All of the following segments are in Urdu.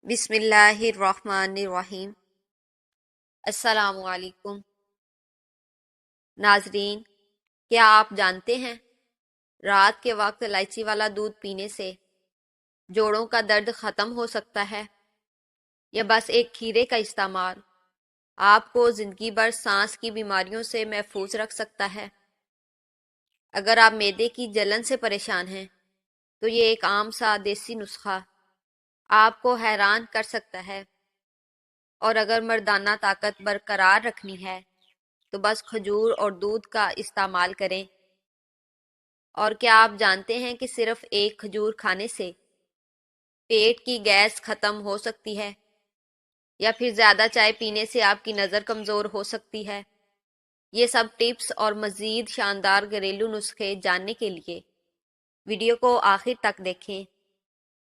بسم اللہ الرحمن الرحیم۔ السلام علیکم ناظرین، کیا آپ جانتے ہیں رات کے وقت الائچی والا دودھ پینے سے جوڑوں کا درد ختم ہو سکتا ہے، یا بس ایک کھیرے کا استعمال آپ کو زندگی بھر سانس کی بیماریوں سے محفوظ رکھ سکتا ہے؟ اگر آپ معدے کی جلن سے پریشان ہیں تو یہ ایک عام سا دیسی نسخہ آپ کو حیران کر سکتا ہے، اور اگر مردانہ طاقت برقرار رکھنی ہے تو بس کھجور اور دودھ کا استعمال کریں۔ اور کیا آپ جانتے ہیں کہ صرف ایک کھجور کھانے سے پیٹ کی گیس ختم ہو سکتی ہے، یا پھر زیادہ چائے پینے سے آپ کی نظر کمزور ہو سکتی ہے؟ یہ سب ٹپس اور مزید شاندار گھریلو نسخے جاننے کے لیے ویڈیو کو آخر تک دیکھیں،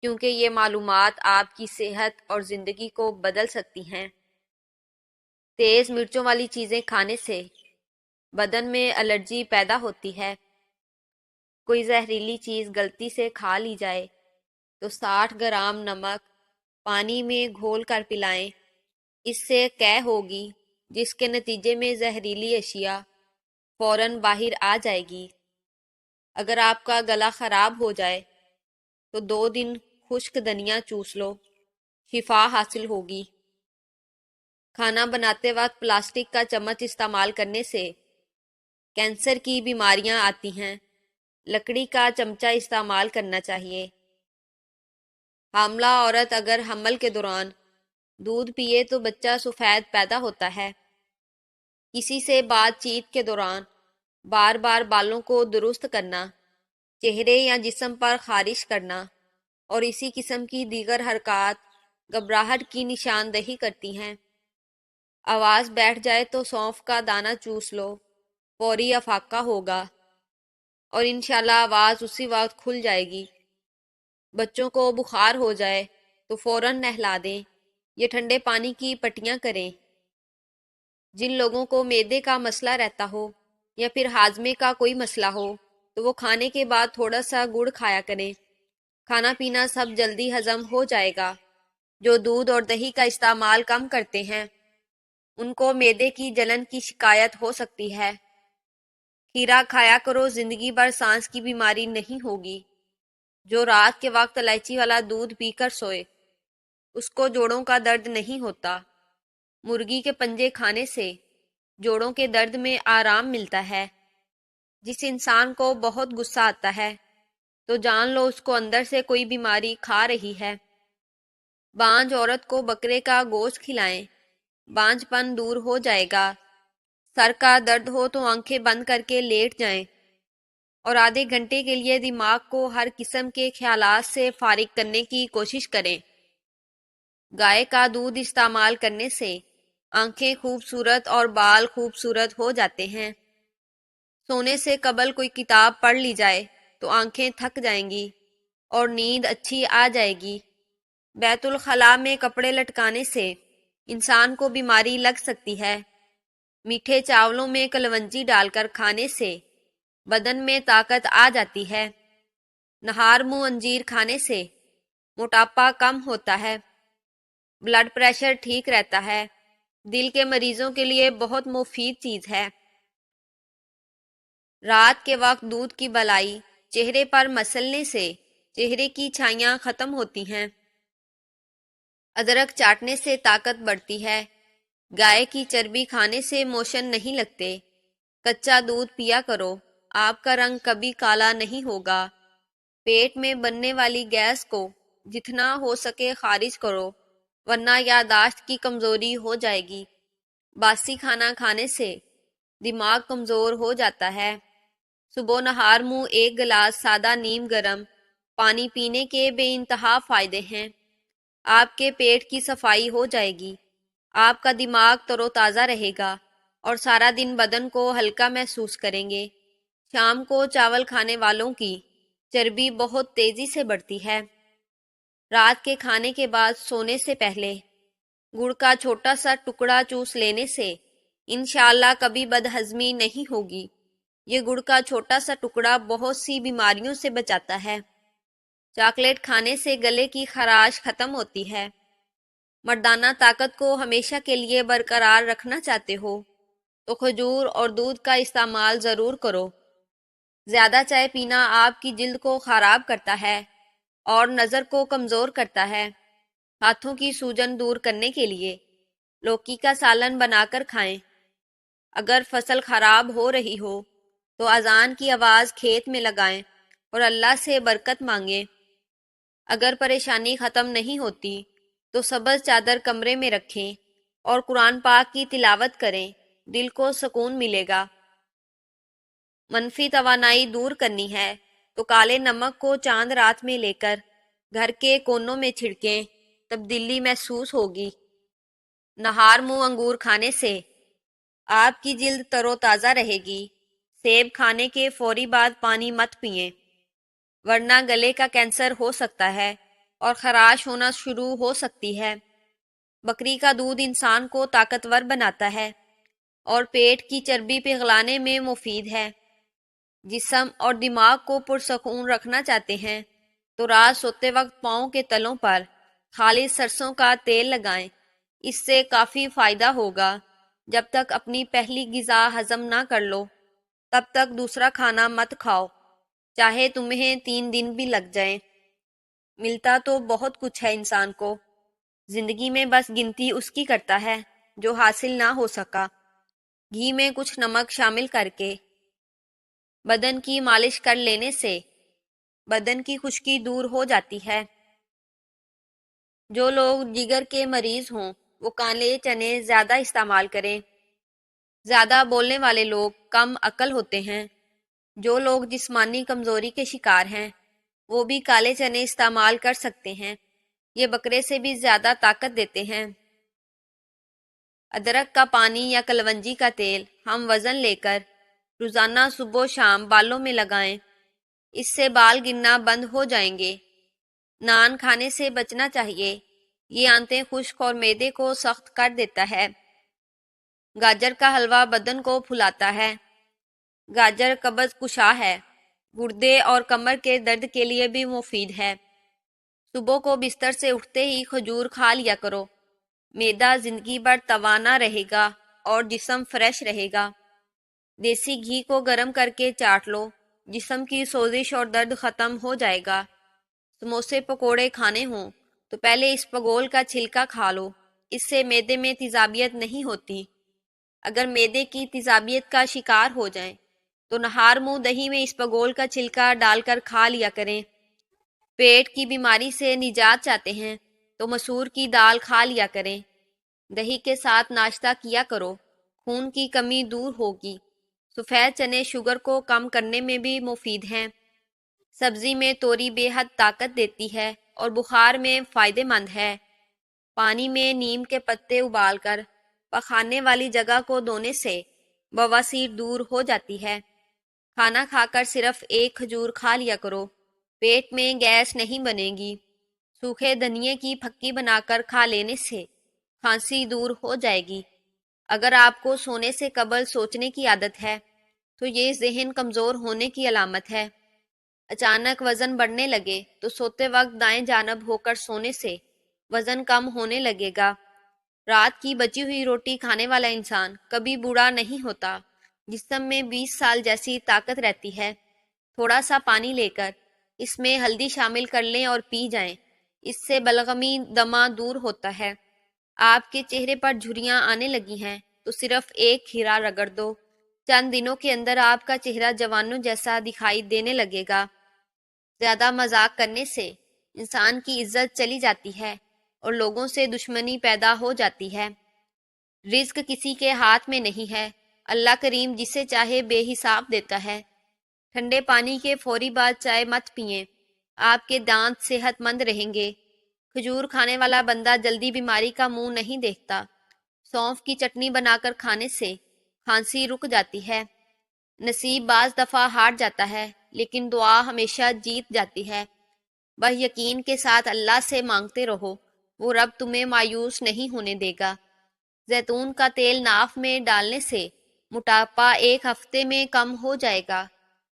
کیونکہ یہ معلومات آپ کی صحت اور زندگی کو بدل سکتی ہیں۔ تیز مرچوں والی چیزیں کھانے سے بدن میں الرجی پیدا ہوتی ہے۔ کوئی زہریلی چیز غلطی سے کھا لی جائے تو 60 گرام نمک پانی میں گھول کر پلائیں، اس سے قے ہوگی، جس کے نتیجے میں زہریلی اشیاء فوراً باہر آ جائے گی۔ اگر آپ کا گلا خراب ہو جائے تو 2 دن خشک دھنیا چوس لو، شفا حاصل ہوگی۔ کھانا بناتے وقت پلاسٹک کا چمچ استعمال کرنے سے کینسر کی بیماریاں آتی ہیں۔ لکڑی کا چمچہ استعمال کرنا چاہیے۔ حاملہ عورت اگر حمل کے دوران دودھ پیے تو بچہ سفید پیدا ہوتا ہے۔ کسی سے بات چیت کے دوران بار بار بالوں کو درست کرنا، چہرے یا جسم پر خارش کرنا اور اسی قسم کی دیگر حرکات گھبراہٹ کی نشاندہی کرتی ہیں۔ آواز بیٹھ جائے تو سونف کا دانہ چوس لو، فوری افاقہ ہوگا اور انشاءاللہ آواز اسی وقت کھل جائے گی۔ بچوں کو بخار ہو جائے تو فوراً نہلا دیں، یہ ٹھنڈے پانی کی پٹیاں کریں۔ جن لوگوں کو معدے کا مسئلہ رہتا ہو یا پھر ہاضمے کا کوئی مسئلہ ہو تو وہ کھانے کے بعد تھوڑا سا گڑ کھایا کریں۔ کھانا پینا سب جلدی ہضم ہو جائے گا۔ جو دودھ اور دہی کا استعمال کم کرتے ہیں ان کو معدے کی جلن کی شکایت ہو سکتی ہے۔ کھیرا کھایا کرو، زندگی بھر سانس کی بیماری نہیں ہوگی۔ جو رات کے وقت الائچی والا دودھ پی کر سوئے اس کو جوڑوں کا درد نہیں ہوتا۔ مرغی کے پنجے کھانے سے جوڑوں کے درد میں آرام ملتا ہے۔ جس انسان کو بہت غصہ آتا ہے تو جان لو اس کو اندر سے کوئی بیماری کھا رہی ہے۔ بانجھ عورت کو بکرے کا گوشت کھلائیں، بانجھ پن دور ہو جائے گا۔ سر کا درد ہو تو آنکھیں بند کر کے لیٹ جائیں اور آدھے گھنٹے کے لیے دماغ کو ہر قسم کے خیالات سے فارغ کرنے کی کوشش کریں۔ گائے کا دودھ استعمال کرنے سے آنکھیں خوبصورت اور بال خوبصورت ہو جاتے ہیں۔ سونے سے قبل کوئی کتاب پڑھ لی جائے تو آنکھیں تھک جائیں گی اور نیند اچھی آ جائے گی۔ بیت الخلاء میں کپڑے لٹکانے سے انسان کو بیماری لگ سکتی ہے۔ میٹھے چاولوں میں کلونجی ڈال کر کھانے سے بدن میں طاقت آ جاتی ہے۔ نہار منہ انجیر کھانے سے موٹاپا کم ہوتا ہے۔ بلڈ پریشر ٹھیک رہتا ہے۔ دل کے مریضوں کے لیے بہت مفید چیز ہے۔ رات کے وقت دودھ کی بلائی چہرے پر مسلنے سے چہرے کی چھائیاں ختم ہوتی ہیں۔ ادرک چاٹنے سے طاقت بڑھتی ہے۔ گائے کی چربی کھانے سے موشن نہیں لگتے۔ کچا دودھ پیا کرو، آپ کا رنگ کبھی کالا نہیں ہوگا۔ پیٹ میں بننے والی گیس کو جتنا ہو سکے خارج کرو، ورنہ یادداشت کی کمزوری ہو جائے گی۔ باسی کھانا کھانے سے دماغ کمزور ہو جاتا ہے۔ صبح نہار منہ 1 گلاس سادہ نیم گرم پانی پینے کے بے انتہا فائدے ہیں۔ آپ کے پیٹ کی صفائی ہو جائے گی، آپ کا دماغ تر و تازہ رہے گا اور سارا دن بدن کو ہلکا محسوس کریں گے۔ شام کو چاول کھانے والوں کی چربی بہت تیزی سے بڑھتی ہے۔ رات کے کھانے کے بعد سونے سے پہلے گڑ کا چھوٹا سا ٹکڑا چوس لینے سے انشاءاللہ کبھی بدہضمی نہیں ہوگی۔ یہ گڑ کا چھوٹا سا ٹکڑا بہت سی بیماریوں سے بچاتا ہے۔ چاکلیٹ کھانے سے گلے کی خراش ختم ہوتی ہے۔ مردانہ طاقت کو ہمیشہ کے لیے برقرار رکھنا چاہتے ہو تو کھجور اور دودھ کا استعمال ضرور کرو۔ زیادہ چائے پینا آپ کی جلد کو خراب کرتا ہے اور نظر کو کمزور کرتا ہے۔ ہاتھوں کی سوجن دور کرنے کے لیے لوکی کا سالن بنا کر کھائیں۔ اگر فصل خراب ہو رہی ہو تو اذان کی آواز کھیت میں لگائیں اور اللہ سے برکت مانگیں۔ اگر پریشانی ختم نہیں ہوتی تو سبز چادر کمرے میں رکھیں اور قرآن پاک کی تلاوت کریں، دل کو سکون ملے گا۔ منفی توانائی دور کرنی ہے تو کالے نمک کو چاند رات میں لے کر گھر کے کونوں میں چھڑکیں، تبدیلی محسوس ہوگی۔ نہار منہ انگور کھانے سے آپ کی جلد تر و تازہ رہے گی۔ سیب کھانے کے فوری بعد پانی مت پئیں، ورنہ گلے کا کینسر ہو سکتا ہے اور خراش ہونا شروع ہو سکتی ہے۔ بکری کا دودھ انسان کو طاقتور بناتا ہے اور پیٹ کی چربی پگھلانے میں مفید ہے۔ جسم اور دماغ کو پرسکون رکھنا چاہتے ہیں تو رات سوتے وقت پاؤں کے تلوں پر خالص سرسوں کا تیل لگائیں، اس سے کافی فائدہ ہوگا۔ جب تک اپنی پہلی غذا ہضم نہ کر لو تب تک دوسرا کھانا مت کھاؤ، چاہے تمہیں 3 دن بھی لگ جائیں۔ ملتا تو بہت کچھ ہے انسان کو، زندگی میں بس گنتی اس کی کرتا ہے جو حاصل نہ ہو سکا۔ گھی میں کچھ نمک شامل کر کے بدن کی مالش کر لینے سے بدن کی خشکی دور ہو جاتی ہے۔ جو لوگ جگر کے مریض ہوں وہ کالے چنے زیادہ استعمال کریں۔ زیادہ بولنے والے لوگ کم عقل ہوتے ہیں۔ جو لوگ جسمانی کمزوری کے شکار ہیں وہ بھی کالے چنے استعمال کر سکتے ہیں، یہ بکرے سے بھی زیادہ طاقت دیتے ہیں۔ ادرک کا پانی یا کلونجی کا تیل ہم وزن لے کر روزانہ صبح و شام بالوں میں لگائیں، اس سے بال گرنا بند ہو جائیں گے۔ نان کھانے سے بچنا چاہیے، یہ آنتیں خشک اور معدے کو سخت کر دیتا ہے۔ گاجر کا حلوہ بدن کو پھلاتا ہے۔ گاجر قبض کشا ہے، گردے اور کمر کے درد کے لیے بھی مفید ہے۔ صبح کو بستر سے اٹھتے ہی کھجور کھا لیا کرو، معدہ زندگی بھر توانا رہے گا اور جسم فریش رہے گا۔ دیسی گھی کو گرم کر کے چاٹ لو، جسم کی سوزش اور درد ختم ہو جائے گا۔ سموسے پکوڑے کھانے ہوں تو پہلے اس پگول کا چھلکا کھا لو، اس سے معدے میں تیزابیت نہیں ہوتی۔ اگر معدے کی تیزابیت کا شکار ہو جائیں تو نہار منہ دہی میں اس پگول کا چھلکا ڈال کر کھا لیا کریں۔ پیٹ کی بیماری سے نجات چاہتے ہیں تو مسور کی دال کھا لیا کریں۔ دہی کے ساتھ ناشتہ کیا کرو، خون کی کمی دور ہوگی۔ سفید چنے شوگر کو کم کرنے میں بھی مفید ہیں۔ سبزی میں توری بے حد طاقت دیتی ہے اور بخار میں فائدہ مند ہے۔ پانی میں نیم کے پتے ابال کر پخانے والی جگہ کو دھونے سے بواسیر دور ہو جاتی ہے۔ کھانا کھا کر صرف ایک کھجور کھا لیا کرو، پیٹ میں گیس نہیں بنے گی۔ سوکھے دھنیے کی پھکی بنا کر کھا لینے سے کھانسی دور ہو جائے گی۔ اگر آپ کو سونے سے قبل سوچنے کی عادت ہے تو یہ ذہن کمزور ہونے کی علامت ہے۔ اچانک وزن بڑھنے لگے تو سوتے وقت دائیں جانب ہو کر سونے سے وزن کم ہونے لگے گا۔ رات کی بچی ہوئی روٹی کھانے والا انسان کبھی بوڑھا نہیں ہوتا، جسم میں 20 سال جیسی طاقت رہتی ہے۔ تھوڑا سا پانی لے کر اس میں ہلدی شامل کر لیں اور پی جائیں، اس سے بلغمی دمہ دور ہوتا ہے۔ آپ کے چہرے پر جھریاں آنے لگی ہیں تو صرف ایک کھیرا رگڑ دو، چند دنوں کے اندر آپ کا چہرہ جوانوں جیسا دکھائی دینے لگے گا۔ زیادہ مذاق کرنے سے انسان کی عزت چلی جاتی ہے اور لوگوں سے دشمنی پیدا ہو جاتی ہے۔ رزق کسی کے ہاتھ میں نہیں ہے، اللہ کریم جسے چاہے بے حساب دیتا ہے۔ ٹھنڈے پانی کے فوری بعد چائے مت پئیں، آپ کے دانت صحت مند رہیں گے۔ کھجور کھانے والا بندہ جلدی بیماری کا منہ نہیں دیکھتا۔ سونف کی چٹنی بنا کر کھانے سے کھانسی رک جاتی ہے۔ نصیب بعض دفعہ ہار جاتا ہے لیکن دعا ہمیشہ جیت جاتی ہے۔ بس یقین کے ساتھ اللہ سے مانگتے رہو، وہ رب تمہیں مایوس نہیں ہونے دے گا۔ زیتون کا تیل ناف میں ڈالنے سے موٹاپا 1 ہفتے میں کم ہو جائے گا۔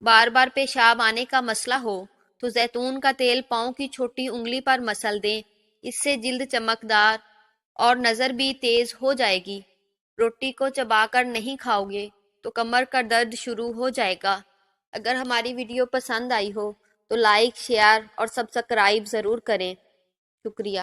بار بار پیشاب آنے کا مسئلہ ہو تو زیتون کا تیل پاؤں کی چھوٹی انگلی پر مسل دیں، اس سے جلد چمکدار اور نظر بھی تیز ہو جائے گی۔ روٹی کو چبا کر نہیں کھاؤ گے تو کمر کا درد شروع ہو جائے گا۔ اگر ہماری ویڈیو پسند آئی ہو تو لائک، شیئر اور سبسکرائب ضرور کریں۔ شکریہ۔